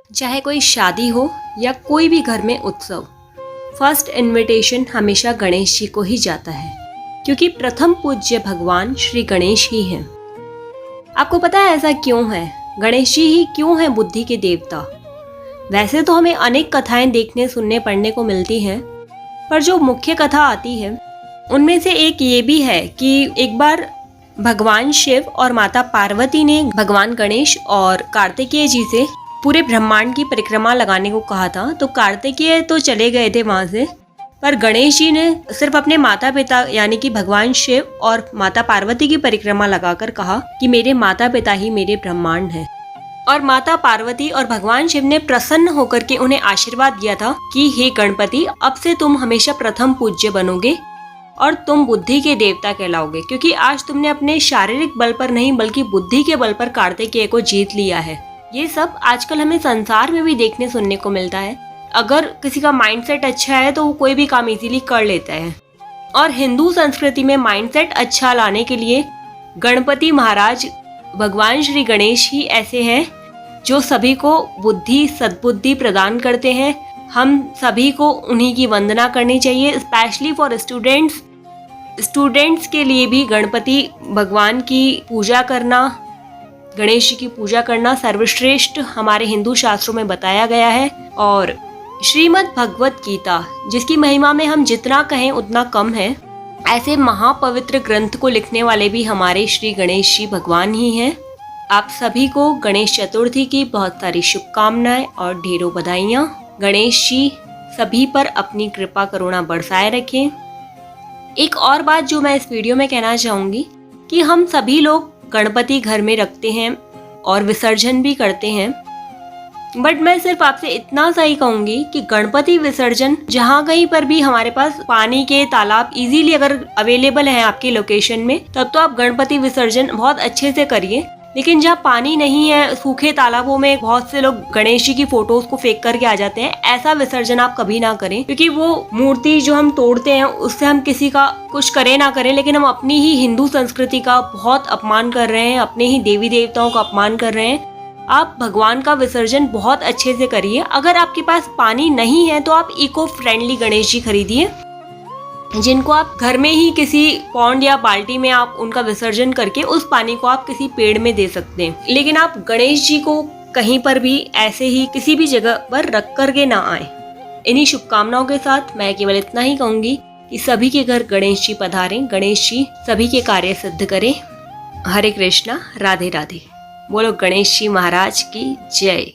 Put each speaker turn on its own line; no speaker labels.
चाहे कोई शादी हो या कोई भी घर में उत्सव, फर्स्ट इनविटेशन हमेशा गणेश जी को ही जाता है, क्योंकि प्रथम पूज्य भगवान श्री गणेश ही हैं। आपको पता है ऐसा क्यों है? गणेश जी ही क्यों हैं बुद्धि के देवता? वैसे तो हमें अनेक कथाएं देखने सुनने पढ़ने को मिलती हैं, पर जो मुख्य कथा आती है उनमें से एक ये भी है कि एक बार भगवान शिव और माता पार्वती ने भगवान गणेश और कार्तिकेय जी से पूरे ब्रह्मांड की परिक्रमा लगाने को कहा था। तो कार्तिकेय तो चले गए थे वहां से, पर गणेश जी ने सिर्फ अपने माता पिता यानी कि भगवान शिव और माता पार्वती की परिक्रमा लगाकर कहा कि मेरे माता पिता ही मेरे ब्रह्मांड हैं। और माता पार्वती और भगवान शिव ने प्रसन्न होकर के उन्हें आशीर्वाद दिया था कि हे गणपति, अब से तुम हमेशा प्रथम पूज्य बनोगे और तुम बुद्धि के देवता कहलाओगे, क्योंकि आज तुमने अपने शारीरिक बल पर नहीं बल्कि बुद्धि के बल पर कार्तिकेय को जीत लिया है। ये सब आजकल हमें संसार में भी देखने सुनने को मिलता है। अगर किसी का माइंडसेट अच्छा है तो वो कोई भी काम इजीली कर लेता है। और हिंदू संस्कृति में माइंडसेट अच्छा लाने के लिए गणपति महाराज भगवान श्री गणेश ही ऐसे हैं जो सभी को बुद्धि सद्बुद्धि प्रदान करते हैं। हम सभी को उन्हीं की वंदना करनी चाहिए, स्पेशली फॉर स्टूडेंट्स के लिए भी गणपति भगवान की पूजा करना, गणेश जी की पूजा करना सर्वश्रेष्ठ हमारे हिंदू शास्त्रों में बताया गया है। और श्रीमद् भगवत गीता, जिसकी महिमा में हम जितना कहें उतना कम है, ऐसे महापवित्र ग्रंथ को लिखने वाले भी हमारे श्री गणेश जी भगवान ही हैं। आप सभी को गणेश चतुर्थी की बहुत सारी शुभकामनाएं और ढेरों बधाइयाँ। गणेश जी सभी पर अपनी कृपा करुणा बरसाए रखें। एक और बात जो मैं इस वीडियो में कहना चाहूँगी कि हम सभी लोग गणपति घर में रखते हैं और विसर्जन भी करते हैं, बट मैं सिर्फ आपसे इतना सा ही कहूँगी कि गणपति विसर्जन जहाँ कहीं पर भी हमारे पास पानी के तालाब इजीली अगर अवेलेबल हैं आपके लोकेशन में, तब तो आप गणपति विसर्जन बहुत अच्छे से करिए। लेकिन जहाँ पानी नहीं है, सूखे तालाबों में बहुत से लोग गणेश जी की फोटोज को फेंक करके आ जाते हैं, ऐसा विसर्जन आप कभी ना करें, क्योंकि वो मूर्ति जो हम तोड़ते हैं उससे हम किसी का कुछ करें ना करें, लेकिन हम अपनी ही हिंदू संस्कृति का बहुत अपमान कर रहे हैं, अपने ही देवी देवताओं का अपमान कर रहे हैं। आप भगवान का विसर्जन बहुत अच्छे से करिए। अगर आपके पास पानी नहीं है तो आप इको फ्रेंडली गणेश जी खरीदिए, जिनको आप घर में ही किसी पॉन्ड या बाल्टी में आप उनका विसर्जन करके उस पानी को आप किसी पेड़ में दे सकते हैं। लेकिन आप गणेश जी को कहीं पर भी ऐसे ही किसी भी जगह पर रख करके ना आए। इन्हीं शुभकामनाओं के साथ मैं केवल इतना ही कहूंगी कि सभी के घर गणेश जी पधारें, गणेश जी सभी के कार्य सिद्ध करें। हरे कृष्णा, राधे राधे। बोलो गणेश जी महाराज की जय।